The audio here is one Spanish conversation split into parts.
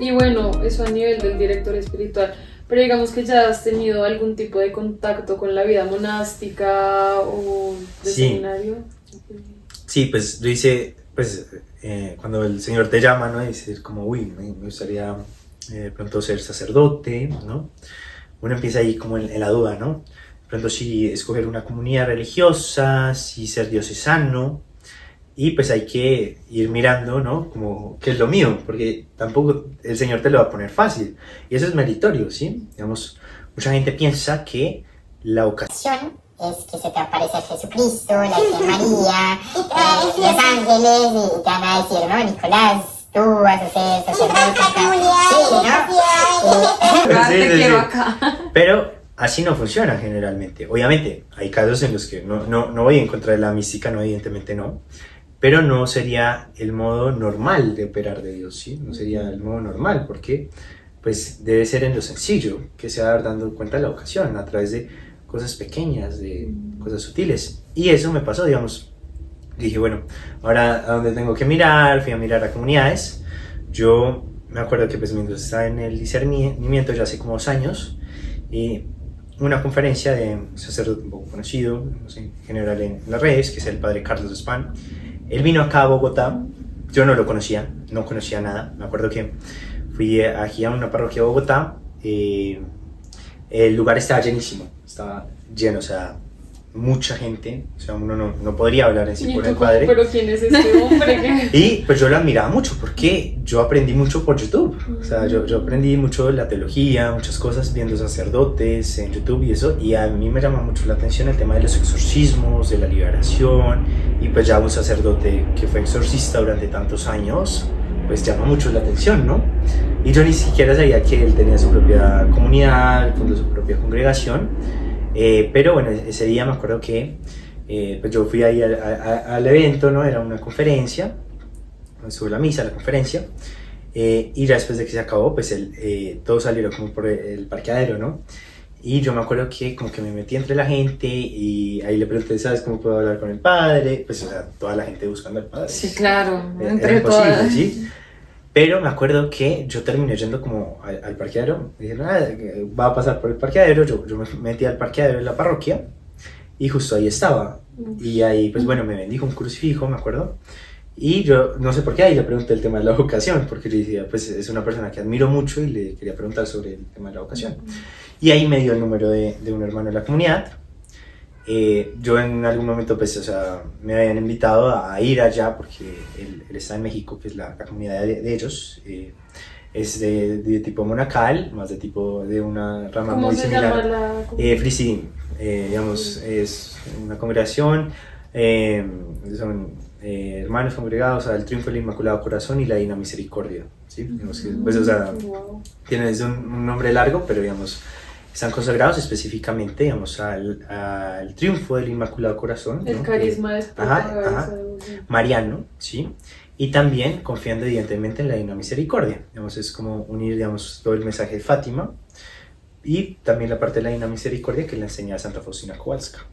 Y bueno, eso a nivel del director espiritual. Pero digamos que ya has tenido algún tipo de contacto con la vida monástica o de Sí. seminario. Sí, pues yo hice, pues cuando el Señor te llama, ¿no? Y decir como, uy, me gustaría pronto ser sacerdote, ¿no? Uno empieza ahí como en la duda, ¿no? Pronto si escoger una comunidad religiosa, si ser diocesano, y pues hay que ir mirando, ¿no? Como qué es lo mío, porque tampoco el Señor te lo va a poner fácil, y eso es meritorio, ¿sí? Digamos, mucha gente piensa que la ocasión es que se te aparece Jesucristo, la Virgen María, los ángeles, y te van a decir, no, Nicolás, tú vas a ser sacerdote. Sí, Te sí, quiero sí. acá. Pero así no funciona generalmente. Obviamente, hay casos en los que no voy en contra de la mística, no, evidentemente no. Pero no sería el modo normal de operar de Dios, ¿sí? No sería el modo normal, porque pues debe ser en lo sencillo, que se va a dar dando cuenta de la ocasión, a través de cosas pequeñas, de cosas sutiles. Y eso me pasó, digamos. Dije, bueno, ahora a dónde tengo que mirar, fui a mirar a comunidades. Yo me acuerdo que pues mientras estaba en el discernimiento ya hace como 2 años, una conferencia de un sacerdote un poco conocido, no sé, en general en las redes, que es el padre Carlos Span. Él vino acá a Bogotá, yo no lo conocía, no conocía nada. Me acuerdo que fui aquí a una parroquia de Bogotá, el lugar estaba llenísimo, estaba lleno, o sea, mucha gente, o sea, uno no podría hablar en sí Y por tú el como, padre. pero ¿quién es este hombre? Y pues yo lo admiraba mucho porque yo aprendí mucho por YouTube. O sea, yo aprendí mucho de la teología, muchas cosas viendo sacerdotes en YouTube y eso. Y a mí me llama mucho la atención el tema de los exorcismos, de la liberación. Y pues ya un sacerdote que fue exorcista durante tantos años, pues llama mucho la atención, ¿no? Y yo ni siquiera sabía que él tenía su propia comunidad, fundó su propia congregación. Pero bueno, ese día me acuerdo que pues yo fui ahí al evento, ¿no? Era una conferencia, estuvo la misa, la conferencia, y ya después de que se acabó, pues todos salieron como por el parqueadero, ¿no? Y yo me acuerdo que como que me metí entre la gente y ahí le pregunté, ¿sabes cómo puedo hablar con el padre? Pues o sea, toda la gente buscando al padre. Sí, claro, Era entre imposible, todas. ¿sí? Pero me acuerdo que yo terminé yendo como al parqueadero. Me dijeron, va a pasar por el parqueadero. Yo me metí al parqueadero de la parroquia y justo ahí estaba. Y ahí, pues bueno, me bendijo un crucifijo, me acuerdo. Y yo no sé por qué ahí le pregunté el tema de la vocación, porque yo decía, pues es una persona que admiro mucho y le quería preguntar sobre el tema de la vocación. Y ahí me dio el número de un hermano de la comunidad. Yo en algún momento, pues, o sea, me habían invitado a ir allá porque él está en México, que es la comunidad de ellos. Es de tipo monacal, más de tipo de una rama ¿Cómo muy se similar. llama la comunidad? Frisidim, digamos, es una congregación, son hermanos congregados al Triunfo del Inmaculado Corazón y la Divina Misericordia, ¿sí? Digamos que, pues, o sea, Wow. tienen un nombre largo, pero digamos, están consagrados específicamente, digamos, al Triunfo del Inmaculado Corazón, El ¿no? carisma es mariano, ¿sí? Y también confiando evidentemente en la Divina Misericordia, digamos, es como unir, digamos, todo el mensaje de Fátima y también la parte de la Divina Misericordia que le enseña a Santa Faustina Kowalska.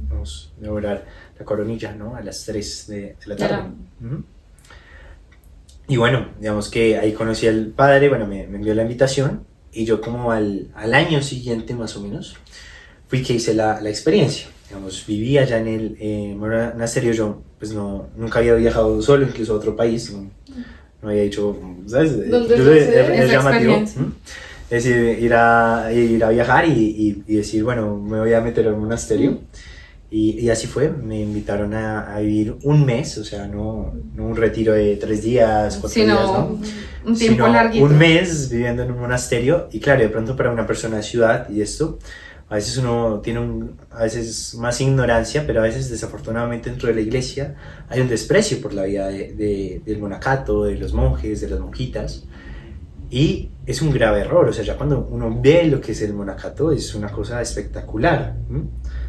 Vamos a orar la coronilla, ¿no? A las 3 de la tarde. Y bueno, digamos que ahí conocí al padre, bueno, me envió la invitación y yo como al año siguiente más o menos fui que hice la experiencia. Digamos, vivía allá en el monasterio, yo pues nunca había viajado solo, incluso a otro país, no había hecho, ¿sabes? ¿Dónde Es llamativo. experiencia? Es decir, ir a viajar y decir, bueno, me voy a meter al monasterio. Y así fue, me invitaron a vivir un mes, o sea, no un retiro de 3 días, 4 días, ¿no? Un tiempo Sino larguito. un mes viviendo en un monasterio. Y claro, de pronto para una persona de ciudad y esto, a veces uno tiene a veces más ignorancia, pero a veces desafortunadamente dentro de la iglesia hay un desprecio por la vida del monacato, de los monjes, de las monjitas. Y es un grave error, o sea, ya cuando uno ve lo que es el monacato es una cosa espectacular.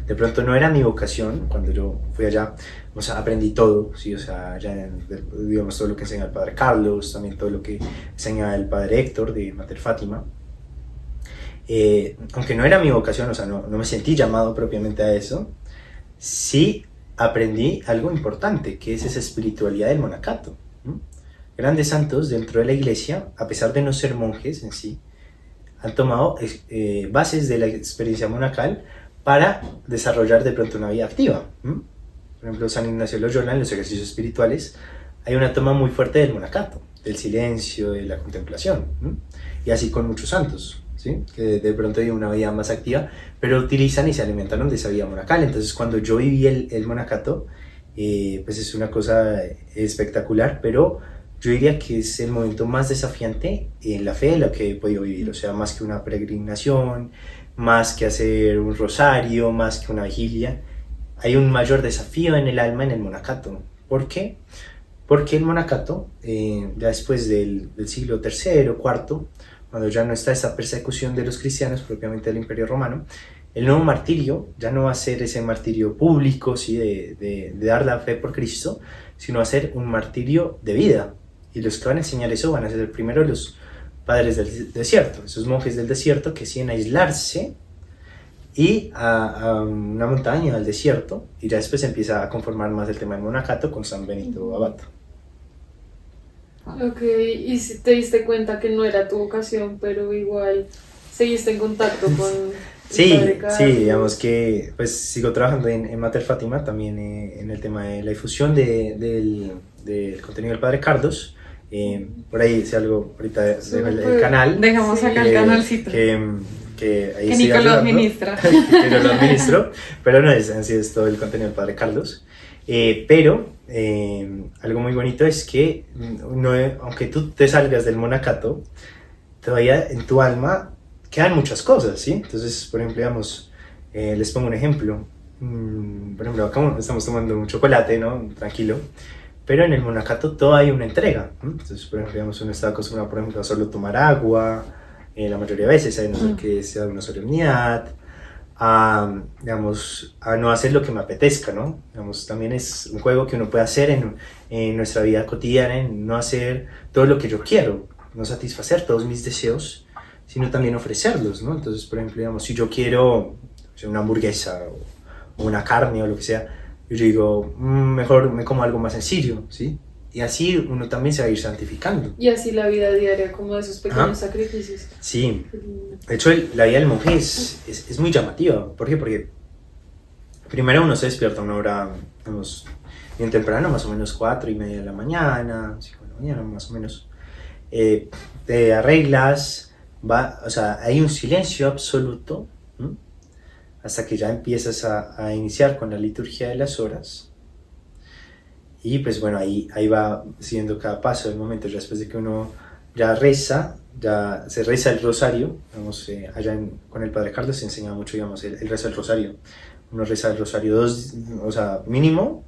De pronto no era mi vocación, cuando yo fui allá, o sea, aprendí todo, ¿sí? O sea, ya digamos todo lo que enseña el padre Carlos, también todo lo que enseña el padre Héctor de Mater Fátima. Aunque no era mi vocación, o sea, no me sentí llamado propiamente a eso, sí aprendí algo importante, que es esa espiritualidad del monacato. grandes santos dentro de la iglesia, a pesar de no ser monjes en sí, han tomado bases de la experiencia monacal para desarrollar de pronto una vida activa. Por ejemplo, San Ignacio de Loyola, en los ejercicios espirituales, hay una toma muy fuerte del monacato, del silencio, de la contemplación, y así con muchos santos, ¿sí? Que de pronto viven una vida más activa, pero utilizan y se alimentaron de esa vida monacal. Entonces, cuando yo viví el monacato, pues es una cosa espectacular, pero yo diría que es el momento más desafiante en la fe de lo que he podido vivir. O sea, más que una peregrinación, más que hacer un rosario, más que una vigilia, hay un mayor desafío en el alma en el monacato. ¿Por qué? Porque el monacato, ya después del siglo III o IV, cuando ya no está esa persecución de los cristianos propiamente del Imperio Romano, el nuevo martirio ya no va a ser ese martirio público, ¿sí? de dar la fe por Cristo, sino va a ser un martirio de vida. Y los que van a enseñar eso van a ser primero los padres del desierto, esos monjes del desierto que deciden aislarse y a una montaña, al desierto, y ya después empieza a conformar más el tema del monacato con San Benito Abad. Ok, y si te diste cuenta que no era tu vocación, pero igual seguiste en contacto con el Padre Carlos. Sí, digamos que pues sigo trabajando en Mater Fátima, también en el tema de la difusión del contenido del Padre Carlos. Por ahí, si algo, ahorita dejo el canal. Dejamos acá el canalcito. Que ahí que sigue Nico lo ayudando, administra. que yo lo administro, pero no es así, es todo el contenido del Padre Carlos. Pero algo muy bonito es que aunque tú te salgas del monacato, todavía en tu alma quedan muchas cosas, ¿sí? Entonces, por ejemplo, digamos, les pongo un ejemplo. Por ejemplo, acá estamos tomando un chocolate, ¿no? Tranquilo. Pero en el monacato todo hay una entrega, ¿no? Entonces, por ejemplo, digamos, uno está acostumbrado, por ejemplo, a solo tomar agua, la mayoría de veces, a no ser que sea una solemnidad, digamos, a no hacer lo que me apetezca, ¿no? Digamos, también es un juego que uno puede hacer en nuestra vida cotidiana, en no hacer todo lo que yo quiero, no satisfacer todos mis deseos, sino también ofrecerlos, ¿no? Entonces, por ejemplo, digamos, si yo quiero, o sea, una hamburguesa o una carne o lo que sea, yo digo, mejor me como algo más sencillo, ¿sí? Y así uno también se va a ir santificando. Y así la vida diaria, como esos pequeños sacrificios. Sí, de hecho la vida del monje es muy llamativa. ¿Por qué? Porque primero uno se despierta a una hora, digamos, bien temprano, más o menos 4:30 de la mañana, 5 de la mañana más o menos. Te arreglas, o sea, hay un silencio absoluto, ¿no? Hasta que ya empiezas a iniciar con la liturgia de las horas. Y pues bueno, ahí va siguiendo cada paso del momento, ya después de que uno ya reza, ya se reza el rosario, digamos, allá con el Padre Carlos se enseña mucho, digamos, el rezo del rosario. Uno reza el rosario o sea, mínimo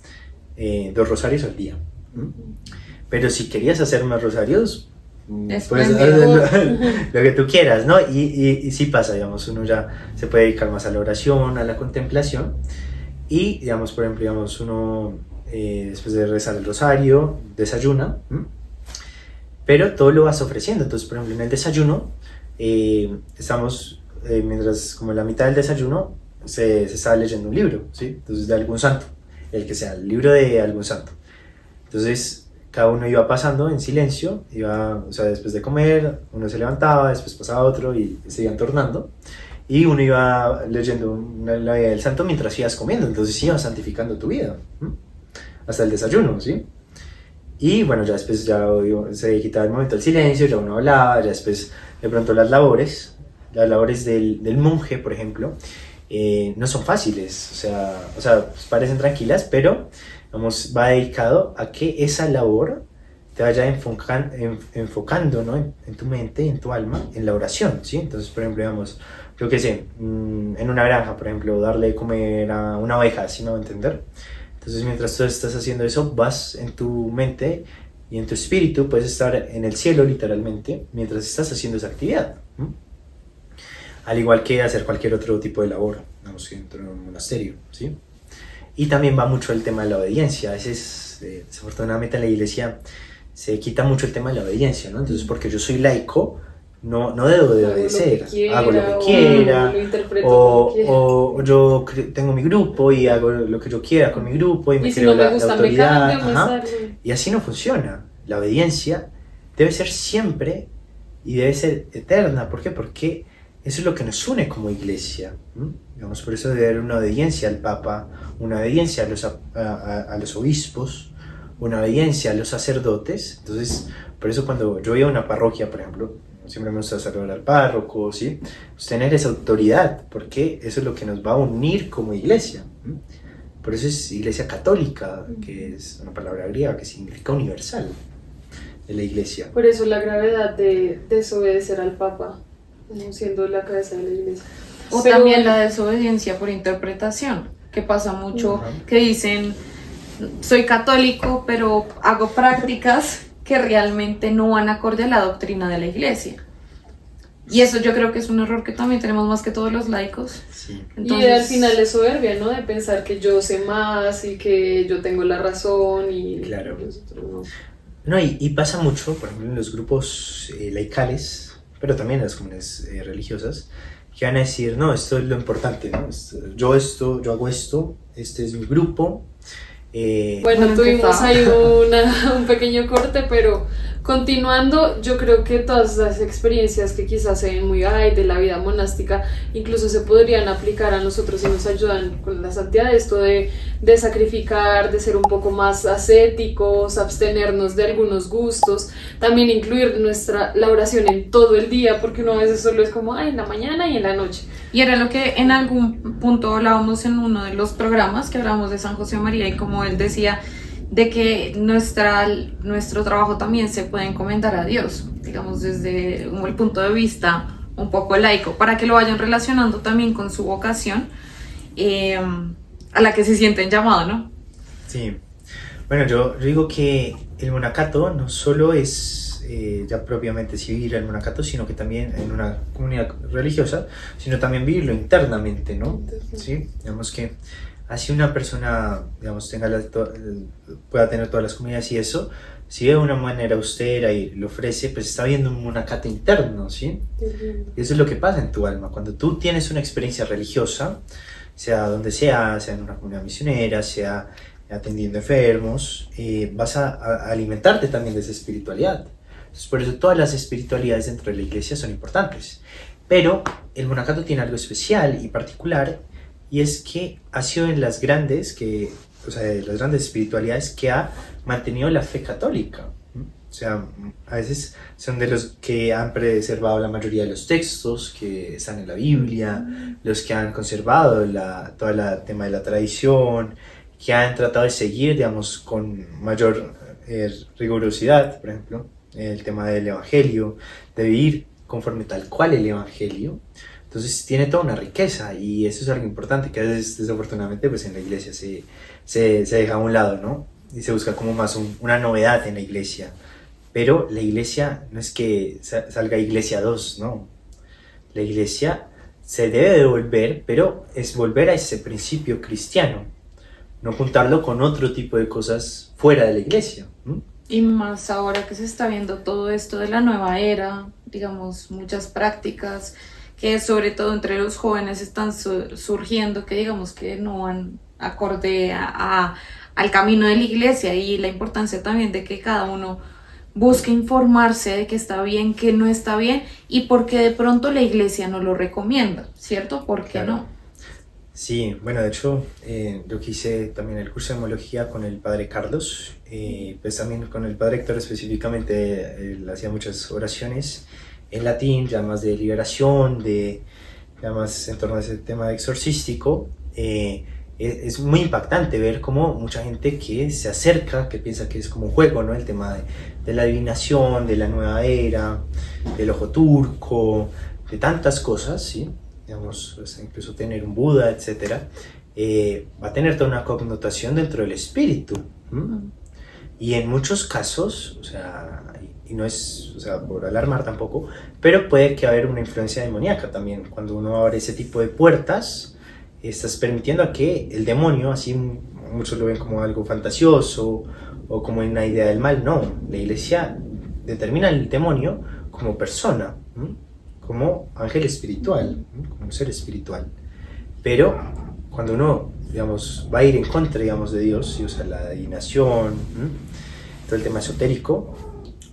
2 rosarios al día. Pero si querías hacer más rosarios, pues lo que tú quieras, ¿no? Y sí pasa, digamos, uno ya se puede dedicar más a la oración, a la contemplación. Y, digamos, por ejemplo, digamos, uno después de rezar el rosario, desayuna, pero todo lo vas ofreciendo. Entonces, por ejemplo, en el desayuno, estamos, mientras como en la mitad del desayuno, se está leyendo un libro, ¿sí? Entonces, de algún santo, el que sea, el libro de algún santo. Entonces, cada uno iba pasando en silencio, o sea, después de comer, uno se levantaba, después pasaba otro y se iban tornando. Y uno iba leyendo la vida del santo mientras ibas comiendo, entonces ibas santificando tu vida, hasta el desayuno, ¿sí? Y bueno, ya después se quitaba el momento del silencio, ya uno hablaba, ya después de pronto las labores del monje, por ejemplo, no son fáciles, o sea pues parecen tranquilas, pero vamos, va dedicado a que esa labor te vaya enfocando, ¿no? en tu mente, en tu alma, en la oración, ¿sí? Entonces, por ejemplo, digamos, yo qué sé, en una granja, por ejemplo, darle de comer a una oveja, ¿sí me va a entender? Entonces, mientras tú estás haciendo eso, vas en tu mente y en tu espíritu, puedes estar en el cielo, literalmente, mientras estás haciendo esa actividad. Al igual que hacer cualquier otro tipo de labor, digamos, dentro de un monasterio, ¿sí? Y también va mucho el tema de la obediencia. A veces, desafortunadamente, en la iglesia se quita mucho el tema de la obediencia, ¿no? Entonces, porque yo soy laico, no debo de obedecer, hago lo que quiera, o yo tengo mi grupo y hago lo que yo quiera con mi grupo y me creo la autoridad, y así no funciona. la obediencia debe ser siempre y debe ser eterna. ¿Por qué? Porque eso es lo que nos une como iglesia. Digamos, por eso debe haber una obediencia al Papa, una obediencia a los obispos, una obediencia a los sacerdotes. Entonces, por eso cuando yo voy a una parroquia, por ejemplo, siempre me gusta saludar al párroco, ¿sí? Pues tener esa autoridad, porque eso es lo que nos va a unir como iglesia. Por eso es iglesia católica, que es una palabra griega que significa universal de la iglesia. Por eso la gravedad de desobedecer al Papa, siendo la cabeza de la iglesia. O Pero también la desobediencia por interpretación, que pasa mucho, que dicen, soy católico, pero hago prácticas que realmente no van acorde a la doctrina de la iglesia. Y eso yo creo que es un error que también tenemos más que todos los laicos. Sí. Y al final es soberbia, ¿no? De pensar que yo sé más y que yo tengo la razón y Claro. los otros no. No, y pasa mucho, por ejemplo, en los grupos laicales, pero también en las comunidades religiosas, que van a decir, no, esto es lo importante, ¿no? Yo hago esto, este es mi grupo. Bueno, tuvimos empezó. ahí un pequeño corte, pero continuando, yo creo que todas las experiencias que quizás se ven muy de la vida monástica, incluso se podrían aplicar a nosotros y nos ayudan con la santidad, esto de sacrificar, de ser un poco más ascéticos, abstenernos de algunos gustos, también incluir la oración en todo el día, porque uno a veces solo es como, en la mañana y en la noche. Y era lo que en algún punto hablábamos en uno de los programas, que hablábamos de San José María, y como él decía, de que nuestro trabajo también se puede encomendar a Dios, digamos desde el punto de vista un poco laico, para que lo vayan relacionando también con su vocación a la que se sienten llamados, ¿no? Sí. Bueno, yo digo que el monacato no solo es ya propiamente vivir el monacato, sino que también en una comunidad religiosa, sino también vivirlo internamente, ¿no? Sí, digamos que así una persona, digamos, pueda tener todas las comunidades y eso, si vive de una manera austera y lo ofrece, pues está viendo un monacato interno, ¿sí? Y eso es lo que pasa en tu alma. Cuando tú tienes una experiencia religiosa, sea donde sea en una comunidad misionera, sea atendiendo enfermos, vas a alimentarte también de esa espiritualidad. Entonces, por eso todas las espiritualidades dentro de la iglesia son importantes. Pero el monacato tiene algo especial y particular, y es que ha sido en las grandes espiritualidades que ha mantenido la fe católica. O sea, a veces son de los que han preservado la mayoría de los textos que están en la Biblia, los que han conservado todo el tema de la tradición, que han tratado de seguir, digamos, con mayor rigurosidad, por ejemplo, el tema del Evangelio, de vivir conforme tal cual el Evangelio. Entonces tiene toda una riqueza, y eso es algo importante que a veces desafortunadamente pues en la iglesia se deja a un lado, ¿no? Y se busca como más una novedad en la iglesia. Pero la iglesia no es que salga Iglesia 2, no. La iglesia se debe devolver, pero es volver a ese principio cristiano, no juntarlo con otro tipo de cosas fuera de la iglesia. Y más ahora que se está viendo todo esto de la nueva era, digamos, muchas prácticas que sobre todo entre los jóvenes están surgiendo, que digamos que no van acorde al camino de la iglesia, y la importancia también de que cada uno busque informarse de qué está bien, qué no está bien, y porque de pronto la iglesia no lo recomienda, ¿cierto? ¿Por qué Claro. no? Sí, bueno, de hecho, yo que hice también el curso de homología con el padre Carlos, pues también con el padre Héctor específicamente, él hacía muchas oraciones en latín, ya más de liberación, ya más en torno a ese tema exorcístico. Es muy impactante ver cómo mucha gente que se acerca, que piensa que es como un juego, ¿no? El tema de la adivinación, de la nueva era, del ojo turco, de tantas cosas, ¿sí? Digamos, pues, incluso tener un Buda, etcétera, va a tener toda una connotación dentro del espíritu. Y en muchos casos, o sea, y no es, o sea, por alarmar tampoco, pero puede que haber una influencia demoníaca también. Cuando uno abre ese tipo de puertas, estás permitiendo a que el demonio, así muchos lo ven como algo fantasioso o como una idea del mal. No, la iglesia determina al demonio como persona, como ángel espiritual, como un ser espiritual. Pero cuando uno, digamos, va a ir en contra, digamos, de Dios, y usa la adivinación, todo el tema esotérico,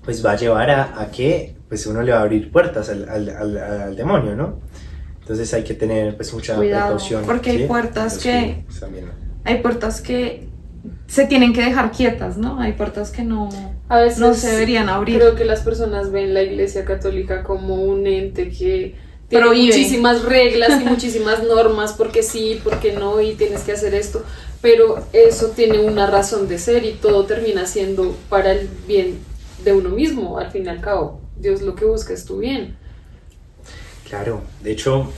pues va a llevar a que pues uno le va a abrir puertas al demonio, ¿no? Entonces hay que tener pues mucha Cuidado, precaución. porque hay ¿sí? puertas Los que- también, ¿no? Hay puertas que se tienen que dejar quietas, ¿no? Hay puertas que no, A veces no se deberían abrir. creo que las personas ven la Iglesia Católica como un ente que tiene Prohíbe. muchísimas reglas y muchísimas normas, porque sí, porque no, y tienes que hacer esto, pero eso tiene una razón de ser y todo termina siendo para el bien de uno mismo, al fin y al cabo. Dios lo que busca es tu bien. Claro, de hecho,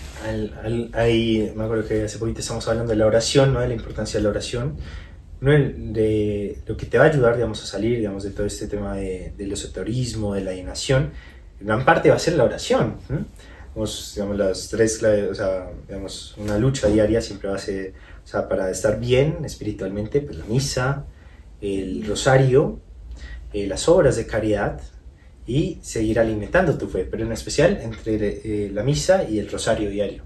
ahí me acuerdo que hace poquito estamos hablando de la oración, ¿no? De la importancia de la oración, ¿no? De lo que te va a ayudar, digamos, a salir, digamos, de todo este tema del esoterismo, de la alienación. Gran parte va a ser la oración, ¿no? Digamos, las tres claves, o sea, digamos, una lucha diaria siempre va a ser, o sea, para estar bien espiritualmente, pues la misa, el rosario, las obras de caridad, y seguir alimentando tu fe, pero en especial entre la misa y el rosario diario.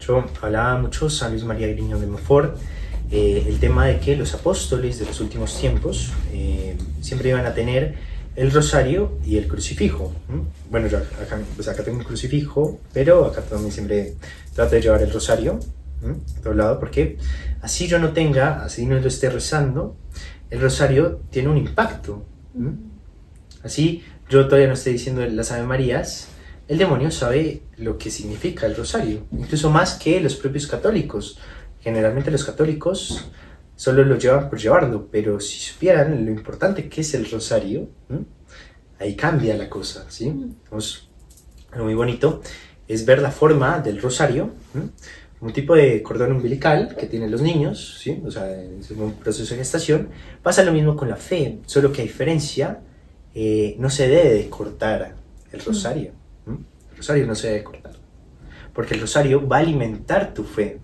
Yo hablaba mucho, San Luis María Griñón de Montfort, el tema de que los apóstoles de los últimos tiempos siempre iban a tener el rosario y el crucifijo. Bueno, yo acá tengo un crucifijo, pero acá también siempre trato de llevar el rosario a todo lado, porque así yo no tenga, así no lo esté rezando, el rosario tiene un impacto. Así yo todavía no estoy diciendo las Ave Marías, el demonio sabe lo que significa el rosario, incluso más que los propios católicos. Generalmente los católicos solo lo llevan por llevarlo, pero si supieran lo importante que es el rosario, ahí cambia la cosa, ¿sí? Entonces, lo muy bonito es ver la forma del rosario, un tipo de cordón umbilical que tienen los niños, ¿sí? O sea, es un proceso de gestación. Pasa lo mismo con la fe, solo que a diferencia, no se debe de cortar el rosario. El rosario no se debe cortar, porque el rosario va a alimentar tu fe.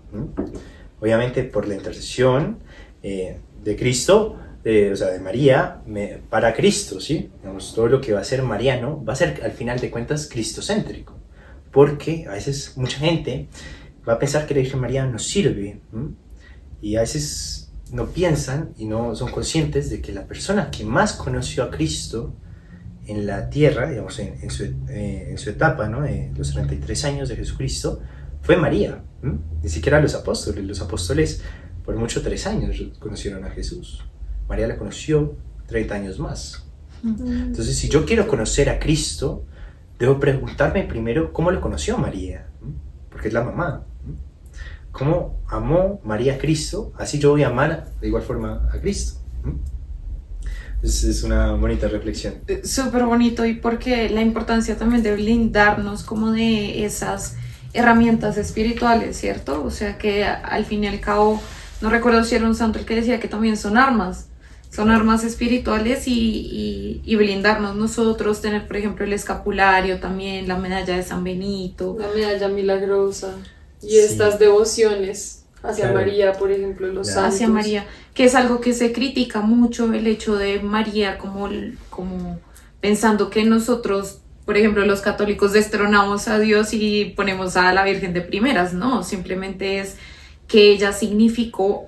Obviamente por la intercesión de Cristo, o sea, de María, para Cristo, ¿sí? Digamos, todo lo que va a ser mariano va a ser al final de cuentas cristocéntrico, porque a veces mucha gente va a pensar que la Virgen María no sirve, y a veces no piensan y no son conscientes de que la persona que más conoció a Cristo en la tierra, digamos, en su etapa, ¿no? De los 33 años de Jesucristo, fue María. Ni siquiera los apóstoles. Los apóstoles por mucho 3 años conocieron a Jesús. María la conoció 30 años más. Entonces, si yo quiero conocer a Cristo, debo preguntarme primero cómo lo conoció María, porque es la mamá. ¿Cómo amó María a Cristo? Así yo voy a amar de igual forma a Cristo. Es una bonita reflexión. Súper bonito, y porque la importancia también de blindarnos como de esas herramientas espirituales, ¿cierto? O sea que al fin y al cabo, no recuerdo si era un santo el que decía que también son armas espirituales, y blindarnos nosotros, tener por ejemplo el escapulario también, la medalla de San Benito. La medalla milagrosa y Sí. estas devociones hacia Claro. María, por ejemplo, los Claro. santos. Hacia María, que es algo que se critica mucho, el hecho de María como pensando que nosotros, por ejemplo, los católicos destronamos a Dios y ponemos a la Virgen de primeras. No, simplemente es que ella significó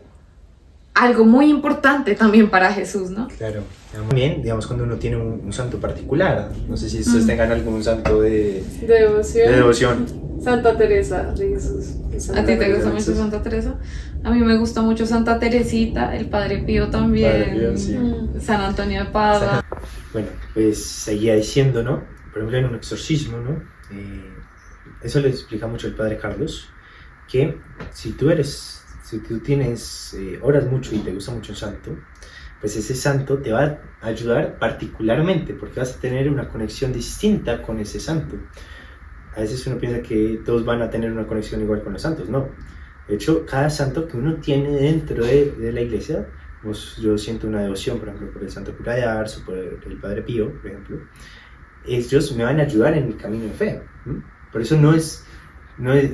algo muy importante también para Jesús, ¿no? Claro. También, digamos, cuando uno tiene un santo particular, no sé si ustedes tengan algún santo de devoción. Santa Teresa de Jesús. ¿A ti te Teresa gusta de mucho Jesús. Santa Teresa? A mí me gusta mucho Santa Teresita, el Padre Pío también, Padre Pío, sí. San Antonio de Padua. Bueno, pues seguía diciendo, ¿no? Por ejemplo, en un exorcismo, ¿no? Eso le explica mucho el Padre Carlos, que si tú oras mucho y te gusta mucho un santo, pues ese santo te va a ayudar particularmente, porque vas a tener una conexión distinta con ese santo. A veces uno piensa que todos van a tener una conexión igual con los santos, no. De hecho, cada santo que uno tiene dentro de la iglesia, pues yo siento una devoción, por ejemplo, por el Santo Cura de Ars o por el Padre Pío, por ejemplo, ellos me van a ayudar en mi camino de fe. Por eso no es,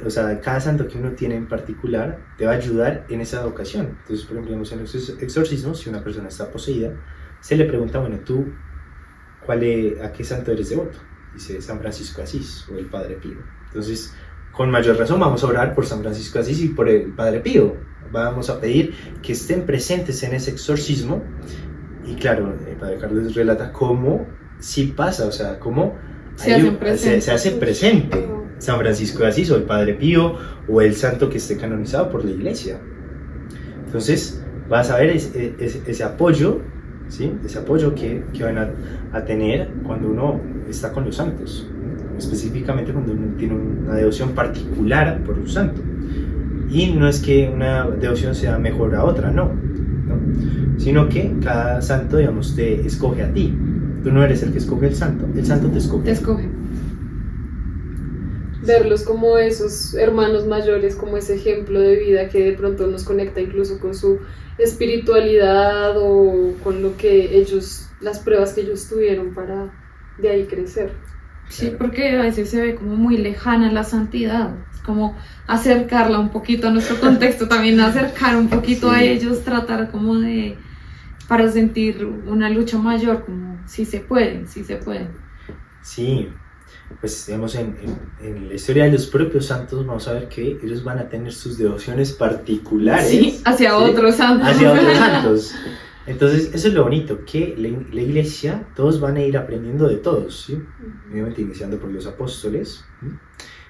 o sea, cada santo que uno tiene en particular te va a ayudar en esa ocasión. Entonces, por ejemplo, en los exorcismos, si una persona está poseída, se le pregunta, bueno, ¿tú a qué santo eres devoto? Dice San Francisco de Asís o el Padre Pío. Entonces, con mayor razón vamos a orar por San Francisco de Asís y por el Padre Pío. Vamos a pedir que estén presentes en ese exorcismo y claro, el padre Carlos relata cómo sí pasa, o sea, cómo Se hacen presentes. se hace presente San Francisco de Asís o el Padre Pío o el santo que esté canonizado por la iglesia. Entonces vas a ver ese apoyo, ¿sí? Ese apoyo que van a tener cuando uno está con los santos, ¿no? Específicamente cuando uno tiene una devoción particular por un santo. Y no es que una devoción sea mejor a otra, no, sino que cada santo, digamos, te escoge a ti. Tú no eres el que escoge el santo te escoge. Te escoge. Verlos como esos hermanos mayores, como ese ejemplo de vida que de pronto nos conecta incluso con su espiritualidad o con lo que ellos, las pruebas que ellos tuvieron para de ahí crecer. Sí, porque a veces se ve como muy lejana la santidad, como acercarla un poquito a nuestro contexto, también acercar un poquito a ellos, tratar como de, para sentir una lucha mayor, como sí se puede, sí se puede. Sí, pues digamos en la historia de los propios santos vamos a ver que ellos van a tener sus devociones particulares. Sí, hacia otros santos. Hacia otros santos. Entonces, eso es lo bonito, que la iglesia, todos van a ir aprendiendo de todos, ¿sí? Obviamente iniciando por los apóstoles, ¿sí?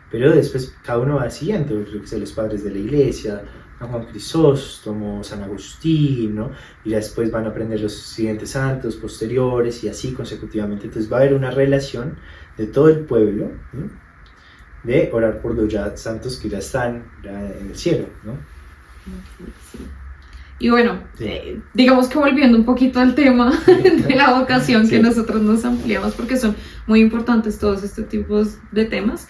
Pero después cada uno va siguiendo, yo que sé, los padres de la iglesia, San Juan Crisóstomo, San Agustín, ¿no? Y después van a aprender los siguientes santos posteriores y así consecutivamente. Entonces va a haber una relación de todo el pueblo, ¿sí? De orar por los ya santos que ya están en el cielo, ¿no? Sí. Y bueno, digamos que volviendo un poquito al tema de la vocación, que nosotros nos ampliamos porque son muy importantes todos estos tipos de temas.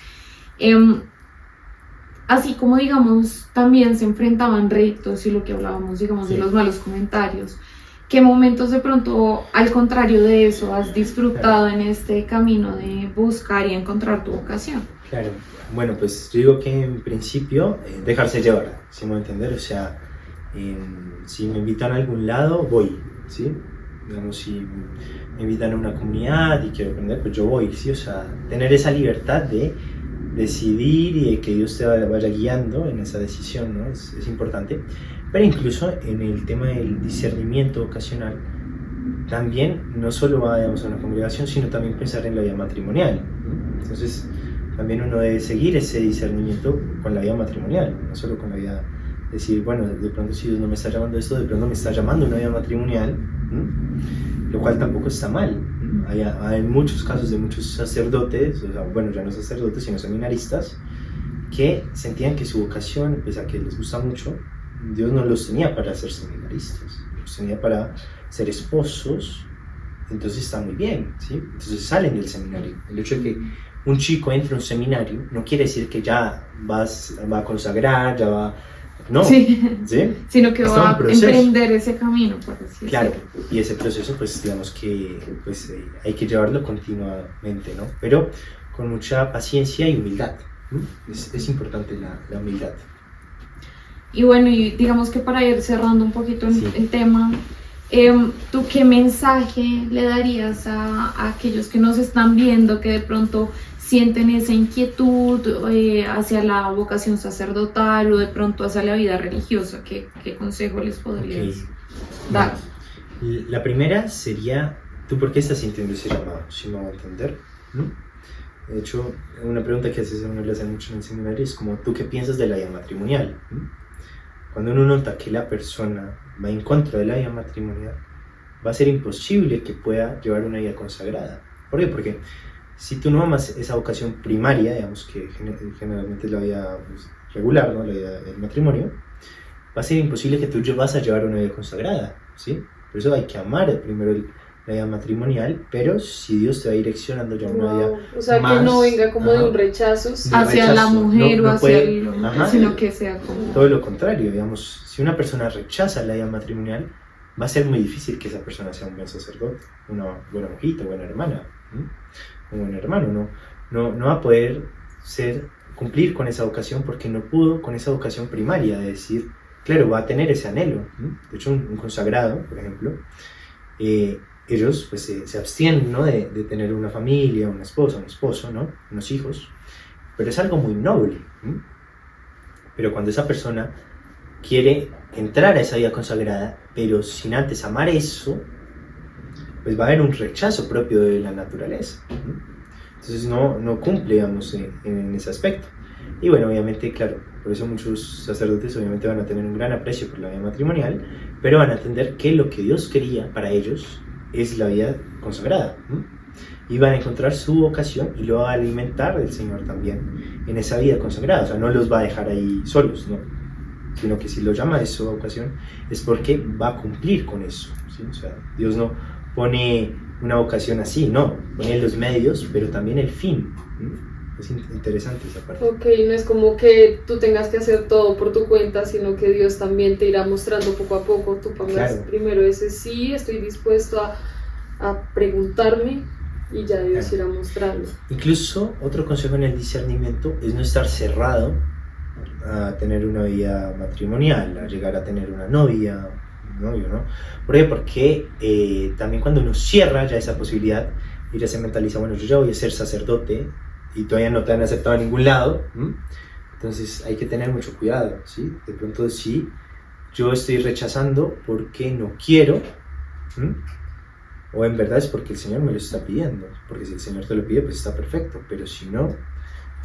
Así como, digamos, también se enfrentaban retos y lo que hablábamos, digamos, de los malos comentarios. ¿Qué momentos de pronto, al contrario de eso, has disfrutado en este camino de buscar y encontrar tu vocación? Claro, bueno, pues yo digo que en principio dejarse llevar, si me voy a entender, o sea, si me invitan a algún lado, voy, ¿sí? Digamos, si me invitan a una comunidad y quiero aprender, pues yo voy, ¿sí? O sea, tener esa libertad de decidir y de que Dios te vaya guiando en esa decisión, ¿no? Es importante. Pero incluso en el tema del discernimiento vocacional, también no solo va, digamos, a una congregación, sino también pensar en la vida matrimonial, ¿no? Entonces, también uno debe seguir ese discernimiento con la vida matrimonial, no solo con la vida, decir, bueno, de pronto si Dios no me está llamando a esto, de pronto me está llamando a una vida matrimonial, ¿no? Lo cual tampoco está mal. Hay muchos casos de muchos sacerdotes, o sea, bueno, ya no sacerdotes, sino seminaristas, que sentían que su vocación, pese a que les gusta mucho, Dios no los tenía para ser seminaristas, los tenía para ser esposos, entonces está muy bien, ¿sí? Entonces salen del seminario. El hecho de que un chico entre a un seminario no quiere decir que ya va a consagrar, ya va... No, ¿sí? Sino que está va a emprender ese camino, por decirlo. Claro, y ese proceso, pues digamos que pues, hay que llevarlo continuamente, ¿no? Pero con mucha paciencia y humildad, ¿no? Es importante la humildad. Y bueno, y digamos que para ir cerrando un poquito el tema, ¿tú qué mensaje le darías a aquellos que nos están viendo, que de pronto sienten esa inquietud hacia la vocación sacerdotal o de pronto hacia la vida religiosa? ¿Qué consejo les podrías dar? Bueno, la primera sería, ¿tú por qué estás sintiendo ese llamado? Si me voy a entender, ¿no? De hecho, una pregunta que uno le hace mucho en el seminario es como, ¿tú qué piensas de la vida matrimonial? ¿no? Cuando uno nota que la persona va en contra de la vida matrimonial, va a ser imposible que pueda llevar una vida consagrada. ¿Por qué? Porque si tú no amas esa vocación primaria, digamos que generalmente es la vida regular, ¿no? La vida del matrimonio, va a ser imposible que tú vas a llevar una vida consagrada, ¿sí? Por eso hay que amar primero la vida matrimonial, pero si Dios te va direccionando ya una vida o sea, más, que no venga como de un rechazo hacia la mujer o hacia el hombre, sino que sea como... Todo lo contrario, digamos, si una persona rechaza la vida matrimonial, va a ser muy difícil que esa persona sea un buen sacerdote, una buena mujerita, buena hermana, un buen hermano, no va a poder cumplir con esa vocación porque no pudo con esa vocación primaria de decir, claro, va a tener ese anhelo. De hecho, un consagrado, por ejemplo, ellos pues se abstienen, ¿no? de tener una familia, una esposa, un esposo, ¿no? Unos hijos, pero es algo muy noble. Pero cuando esa persona quiere entrar a esa vida consagrada, pero sin antes amar eso, pues va a haber un rechazo propio de la naturaleza. Entonces no cumple, digamos, en ese aspecto. Y bueno, obviamente, claro, por eso muchos sacerdotes obviamente van a tener un gran aprecio por la vida matrimonial, pero van a entender que lo que Dios quería para ellos es la vida consagrada. Y van a encontrar su vocación y lo va a alimentar el Señor también en esa vida consagrada. O sea, no los va a dejar ahí solos, ¿no? Sino que si lo llama de su vocación es porque va a cumplir con eso, ¿sí? O sea, Dios no pone una vocación así, no, pone los medios, pero también el fin. Es interesante esa parte. Ok, no es como que tú tengas que hacer todo por tu cuenta, sino que Dios también te irá mostrando poco a poco. Tú pongas primero ese sí, estoy dispuesto a preguntarme, y ya Dios irá mostrando. Incluso otro consejo en el discernimiento es no estar cerrado a tener una vida matrimonial, a llegar a tener una novia, un novio, ¿no? ¿Por qué? Porque también cuando uno cierra ya esa posibilidad y ya se mentaliza, bueno, yo ya voy a ser sacerdote y todavía no te han aceptado a ningún lado, entonces hay que tener mucho cuidado, ¿sí? De pronto si yo estoy rechazando porque no quiero, o en verdad es porque el Señor me lo está pidiendo, porque si el Señor te lo pide pues está perfecto, pero si no,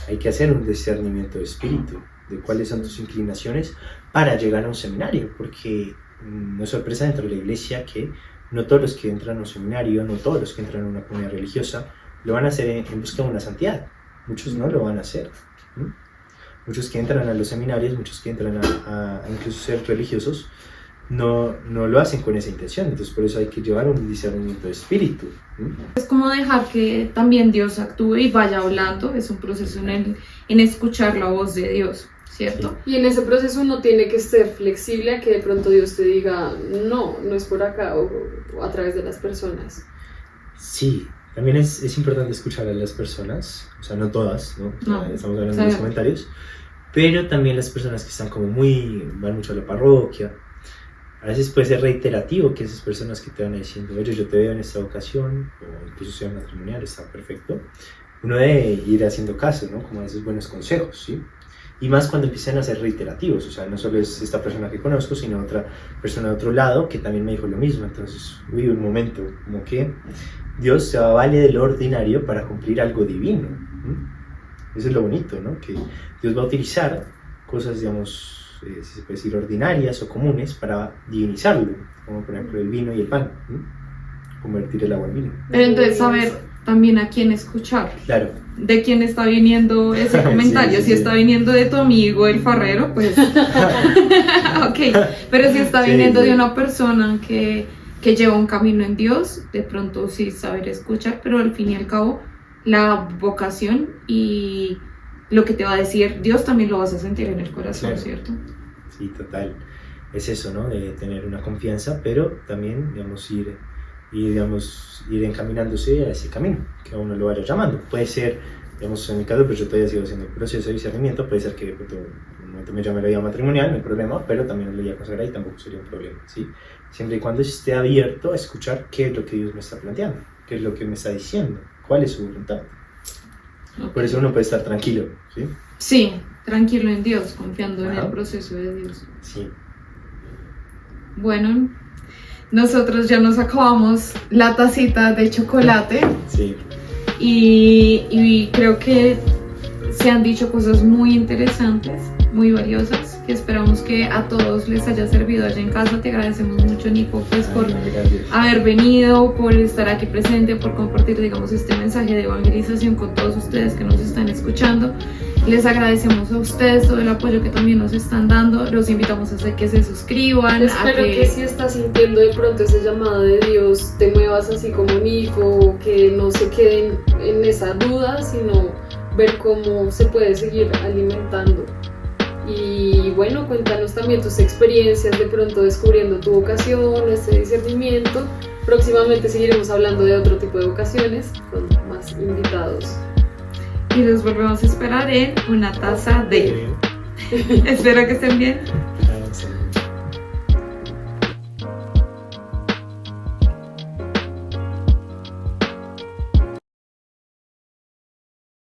hay que hacer un discernimiento de espíritu, de cuáles son tus inclinaciones para llegar a un seminario, porque no es sorpresa dentro de la iglesia que no todos los que entran a un seminario, no todos los que entran a una comunidad religiosa lo van a hacer en busca de una santidad, muchos no lo van a hacer. Muchos que entran a los seminarios, muchos que entran a incluso ser religiosos, no lo hacen con esa intención, entonces por eso hay que llevar un discernimiento de espíritu. Es como dejar que también Dios actúe y vaya hablando, es un proceso en escuchar la voz de Dios, ¿cierto? Sí. Y en ese proceso uno tiene que ser flexible a que de pronto Dios te diga, no es por acá, o a través de las personas. Sí, también es importante escuchar a las personas, o sea, no todas, ¿no? Estamos hablando de los comentarios, pero también las personas que están como van mucho a la parroquia. A veces puede ser reiterativo que esas personas que te van diciendo, oye, yo te veo en esta ocasión, o incluso sea matrimonial, está perfecto. Uno debe ir haciendo caso, ¿no? Como a esos buenos consejos, ¿sí? Y más cuando empiezan a ser reiterativos, o sea, no solo es esta persona que conozco, sino otra persona de otro lado que también me dijo lo mismo. Entonces, un momento, como que Dios se vale del ordinario para cumplir algo divino. Eso es lo bonito, ¿no? Que Dios va a utilizar cosas, digamos, si se puede decir, ordinarias o comunes para divinizarlo, como por ejemplo el vino y el pan, convertir el agua en vino. Pero entonces saber también a quién escuchar. Claro. De quién está viniendo ese comentario. Si está viniendo de tu amigo el farrero, pues ok, pero si está viniendo de una persona que lleva un camino en Dios, de pronto sí saber escuchar, pero al fin y al cabo la vocación y lo que te va a decir Dios también lo vas a sentir en el corazón, claro. ¿Cierto? Sí, total. Es eso, ¿no? De tener una confianza, pero también, digamos, ir encaminándose a ese camino, que a uno lo vaya llamando. Puede ser, digamos, en mi caso, pues yo todavía sigo haciendo el proceso de discernimiento, puede ser que en un momento me llame la vida matrimonial, no hay problema, pero también la vida consagrada y tampoco sería un problema, ¿sí? Siempre y cuando esté abierto a escuchar qué es lo que Dios me está planteando, qué es lo que me está diciendo, cuál es su voluntad. Okay. Por eso uno puede estar tranquilo, ¿sí? Sí, tranquilo en Dios, confiando en el proceso de Dios. Sí. Bueno, nosotros ya nos acabamos la tacita de chocolate. Sí. Y creo que se han dicho cosas muy interesantes, muy valiosas, que esperamos que a todos les haya servido allá en casa. Te agradecemos mucho, Nico, pues por haber venido, por estar aquí presente, por compartir, digamos, este mensaje de evangelización con todos ustedes que nos están escuchando. Les agradecemos a ustedes todo el apoyo que también nos están dando. Los invitamos a que se suscriban. Espero que si estás sintiendo de pronto ese llamado de Dios, te muevas así como Nico, que no se queden en esa duda, sino ver cómo se puede seguir alimentando. Y bueno, cuéntanos también tus experiencias de pronto descubriendo tu vocación, este discernimiento. Próximamente seguiremos hablando de otro tipo de vocaciones con más invitados. Y los volvemos a esperar en una taza de... Espero que estén bien.